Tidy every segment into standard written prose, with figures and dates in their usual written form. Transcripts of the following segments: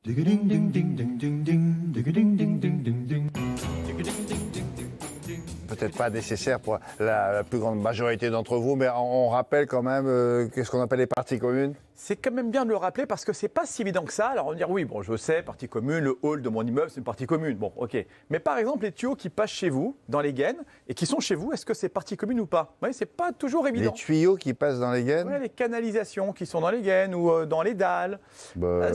Peut-être pas nécessaire pour la plus grande majorité d'entre vous, mais on rappelle quand même qu'est-ce qu'on appelle les parties communes. C'est quand même bien de le rappeler parce que c'est pas si évident que ça. Alors on va dire oui, bon je sais, partie commune, le hall de mon immeuble c'est une partie commune. Bon ok. Mais par exemple les tuyaux qui passent chez vous, dans les gaines, et qui sont chez vous, est-ce que c'est partie commune ou pas? Oui, c'est pas toujours évident. Les tuyaux qui passent dans les gaines. Ouais, les canalisations qui sont dans les gaines ou dans les dalles. Oui.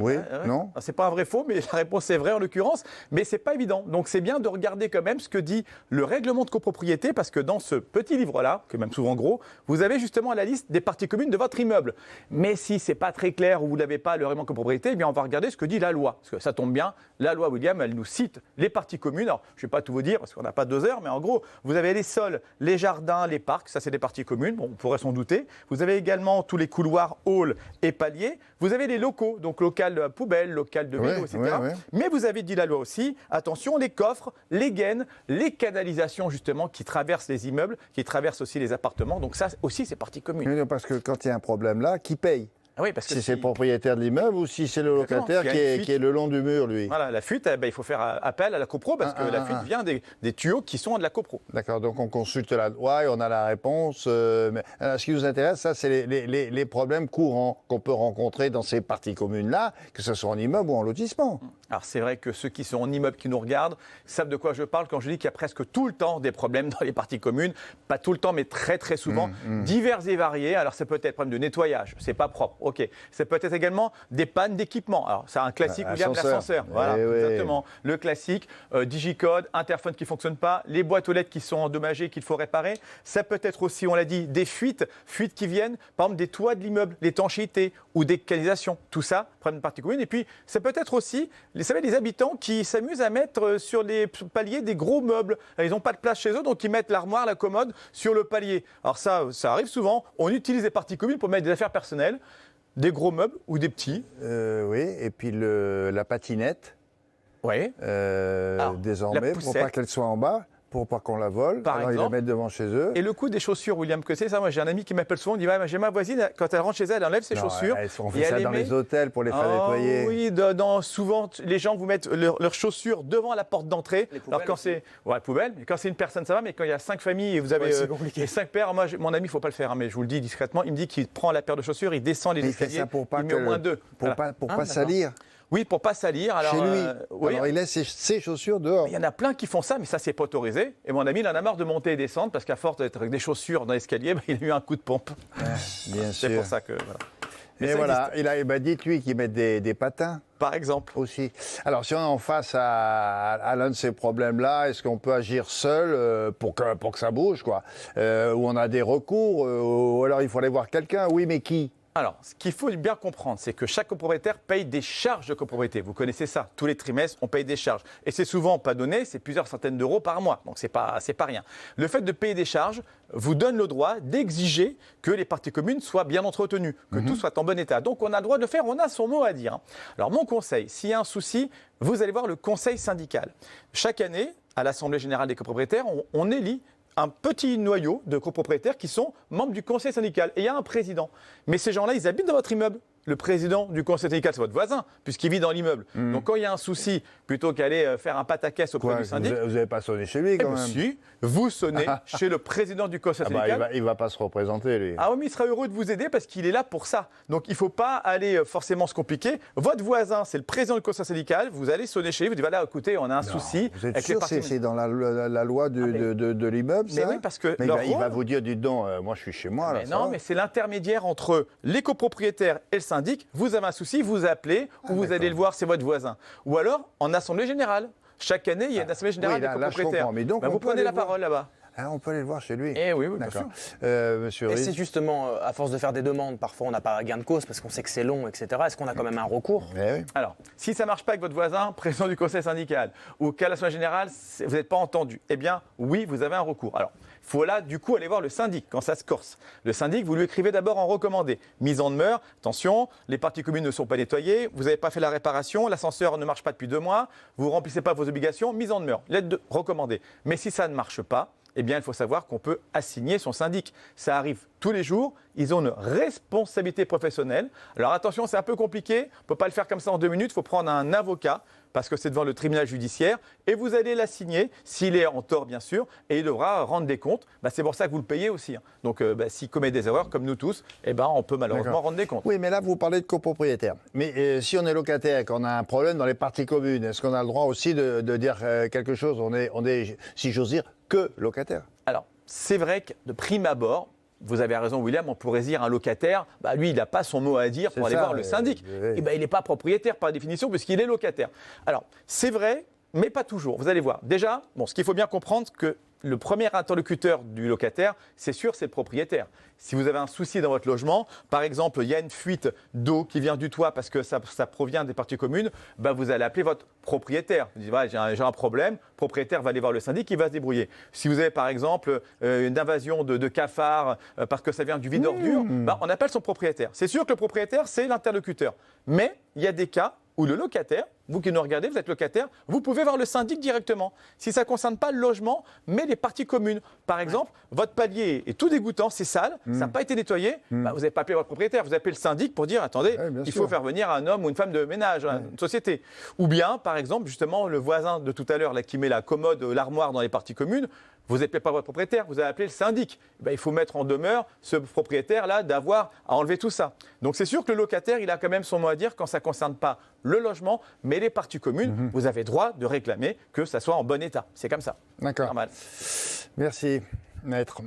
Oui, non. C'est pas un vrai faux, mais la réponse est vraie en l'occurrence. Mais c'est pas évident. Donc c'est bien de regarder quand même ce que dit le règlement de copropriété, parce que dans ce petit livre-là, qui est même souvent gros, vous avez justement la liste des parties communes de votre immeuble. Mais si c'est pas très clair ou vous n'avez pas le règlement de copropriété, eh bien on va regarder ce que dit la loi. Parce que ça tombe bien, la loi William, elle nous cite les parties communes. Alors je vais pas tout vous dire parce qu'on n'a pas 2 heures, mais en gros, vous avez les sols, les jardins, les parcs, ça c'est des parties communes. Bon, on pourrait s'en douter. Vous avez également tous les couloirs, halls et paliers. Vous avez les locaux, donc local de poubelle, local de vélo, etc. Mais vous avez dit la loi aussi, attention, les coffres, les gaines, les canalisations justement qui traversent les immeubles, qui traversent aussi les appartements. Donc ça aussi, c'est partie commune. Oui, parce que quand il y a un problème là, qui paye? Ah oui, parce que si c'est le propriétaire de l'immeuble ou si c'est le locataire qui est le long du mur, lui. Voilà, la fuite, il faut faire appel à la copro parce que la fuite vient des tuyaux qui sont de la copro. D'accord, donc on consulte la loi et on a la réponse. Mais, ce qui nous intéresse, ça, c'est les problèmes courants qu'on peut rencontrer dans ces parties communes-là, que ce soit en immeuble ou en lotissement. Alors c'est vrai que ceux qui sont en immeuble, qui nous regardent, savent de quoi je parle quand je dis qu'il y a presque tout le temps des problèmes dans les parties communes. Pas tout le temps, mais très très souvent, divers et variés. Alors ça peut être problème de nettoyage, c'est pas propre. Ok, ça peut être également des pannes d'équipement. Alors c'est un classique, William, l'ascenseur. Voilà, exactement. Le classique, digicode, interphone qui ne fonctionne pas, les boîtes aux lettres qui sont endommagées, qu'il faut réparer. Ça peut être aussi, on l'a dit, des fuites qui viennent, par exemple, des toits de l'immeuble, l'étanchéité ou des canalisations. Tout ça, problème de partie commune. Et puis, ça peut être aussi, vous savez, les habitants qui s'amusent à mettre sur les paliers des gros meubles. Ils n'ont pas de place chez eux, donc ils mettent l'armoire, la commode sur le palier. Alors ça arrive souvent. On utilise les parties communes pour mettre des affaires personnelles. Des gros meubles ou des petits. Oui, et puis la patinette. Oui. Désormais, pour pas qu'elle soit en bas, pour pas qu'on la vole. Par exemple, ils la mettent devant chez eux. Et le coût des chaussures, William, que c'est ça? Moi, j'ai un ami qui m'appelle souvent, il dit j'ai ma voisine, quand elle rentre chez elle, elle enlève ses chaussures. On fait ça dans les hôtels pour les faire nettoyer. Oui, souvent, les gens vous mettent leurs chaussures devant la porte d'entrée. Alors quand c'est poubelle, mais quand c'est une personne, ça va, mais quand il y a 5 familles et vous avez 5 paires, moi, mon ami, il ne faut pas le faire, mais je vous le dis discrètement, il me dit qu'il prend la paire de chaussures, il descend les escaliers, il met au moins 2. Pour pas salir. Oui, pour pas salir. Alors, chez lui. Alors il laisse ses chaussures dehors. Il y en a plein qui font ça, mais ça, c'est pas autorisé. Et mon ami, il en a marre de monter et descendre parce qu'à force d'être avec des chaussures dans l'escalier, il a eu un coup de pompe. Bien sûr. C'est pour ça que. Voilà. Mais voilà, dites-lui qu'il mette des patins. Par exemple. Aussi. Alors, si on est en face à l'un de ces problèmes-là, est-ce qu'on peut agir seul pour que ça bouge, quoi? Ou on a des recours, ou alors il faut aller voir quelqu'un. Oui, mais qui? Alors, ce qu'il faut bien comprendre, c'est que chaque copropriétaire paye des charges de copropriété. Vous connaissez ça. Tous les trimestres, on paye des charges. Et c'est souvent pas donné, c'est plusieurs centaines d'euros par mois. Donc, c'est pas rien. Le fait de payer des charges vous donne le droit d'exiger que les parties communes soient bien entretenues, que tout soit en bon état. Donc, on a le droit de le faire, on a son mot à dire. Alors, mon conseil, s'il y a un souci, vous allez voir le conseil syndical. Chaque année, à l'Assemblée générale des copropriétaires, on élit un petit noyau de copropriétaires qui sont membres du conseil syndical. Et il y a un président. Mais ces gens-là, ils habitent dans votre immeuble. Le président du conseil syndical, c'est votre voisin, puisqu'il vit dans l'immeuble. Donc quand il y a un souci, plutôt qu'aller faire un pataquès auprès du syndic... Vous n'avez pas sonné chez lui, quand même? Si, vous sonnez chez le président du conseil syndical. Il ne va pas se représenter, lui. Ah oui, mais il sera heureux de vous aider parce qu'il est là pour ça. Donc il ne faut pas aller forcément se compliquer. Votre voisin, c'est le président du conseil syndical. Vous allez sonner chez lui, vous dites voilà, écoutez, on a un souci. Vous êtes sûr que c'est dans la loi de l'immeuble, ça? Mais oui, parce que il va vous dire, dites donc, moi je suis chez moi. Mais non, mais c'est l'intermédiaire entre les copropriétaires et le syndic. Vous avez un souci, vous appelez, ou vous allez le voir, c'est votre voisin. Ou alors, en assemblée générale. Chaque année, il y a une assemblée générale des copropriétaires. Mais donc, vous prenez la parole là-bas. On peut aller le voir chez lui. Eh oui, bien sûr. Monsieur Et c'est justement, à force de faire des demandes, parfois on n'a pas gain de cause parce qu'on sait que c'est long, etc. Est-ce qu'on a quand même un recours? Oui. Alors, si ça ne marche pas avec votre voisin, président du conseil syndical, ou qu'à l'assemblée générale, vous n'êtes pas entendu, eh bien, oui, vous avez un recours. Alors, il faut là, du coup, aller voir le syndic quand ça se corse. Le syndic, vous lui écrivez d'abord en recommandé. Mise en demeure, attention, les parties communes ne sont pas nettoyées, vous n'avez pas fait la réparation, l'ascenseur ne marche pas depuis 2 mois, vous ne remplissez pas vos obligations, mise en demeure, lettre recommandée. Mais si ça ne marche pas, eh bien, il faut savoir qu'on peut assigner son syndic. Ça arrive tous les jours, ils ont une responsabilité professionnelle. Alors attention, c'est un peu compliqué, on ne peut pas le faire comme ça en 2 minutes, il faut prendre un avocat, parce que c'est devant le tribunal judiciaire, et vous allez la signer, s'il est en tort bien sûr, et il devra rendre des comptes. C'est pour ça que vous le payez aussi. Donc s'il commet des erreurs, comme nous tous, on peut malheureusement rendre des comptes. Oui, mais là, vous parlez de copropriétaire. Mais si on est locataire et qu'on a un problème dans les parties communes, est-ce qu'on a le droit aussi de dire quelque chose ? On est, si j'ose dire, que locataire. Alors, c'est vrai que de prime abord, vous avez raison, William, on pourrait dire un locataire, lui, il n'a pas son mot à dire pour aller voir le syndic. Il n'est pas propriétaire par définition puisqu'il est locataire. Alors, c'est vrai, mais pas toujours. Vous allez voir. Déjà, ce qu'il faut bien comprendre, que le premier interlocuteur du locataire, c'est sûr, c'est le propriétaire. Si vous avez un souci dans votre logement, par exemple, il y a une fuite d'eau qui vient du toit parce que ça provient des parties communes, vous allez appeler votre propriétaire. Vous dites, j'ai un problème, le propriétaire va aller voir le syndic, il va se débrouiller. Si vous avez par exemple une invasion de cafards parce que ça vient du vide d'ordures, on appelle son propriétaire. C'est sûr que le propriétaire, c'est l'interlocuteur. Mais il y a des cas où le locataire, vous qui nous regardez, vous êtes locataire, vous pouvez voir le syndic directement. Si ça ne concerne pas le logement, mais les parties communes. Par exemple, votre palier est tout dégoûtant, c'est sale, ça n'a pas été nettoyé, vous n'avez pas appelé votre propriétaire, vous appelez le syndic pour dire, attendez, il faut faire venir un homme ou une femme de ménage, une société. Ou bien, par exemple, justement, le voisin de tout à l'heure qui met la commode, l'armoire dans les parties communes, vous n'appelez pas votre propriétaire, vous avez appelé le syndic. Il faut mettre en demeure ce propriétaire-là d'avoir à enlever tout ça. Donc c'est sûr que le locataire, il a quand même son mot à dire quand ça ne concerne pas le logement, mais les parties communes, vous avez droit de réclamer que ça soit en bon état. C'est comme ça. D'accord. Normal. Merci, maître.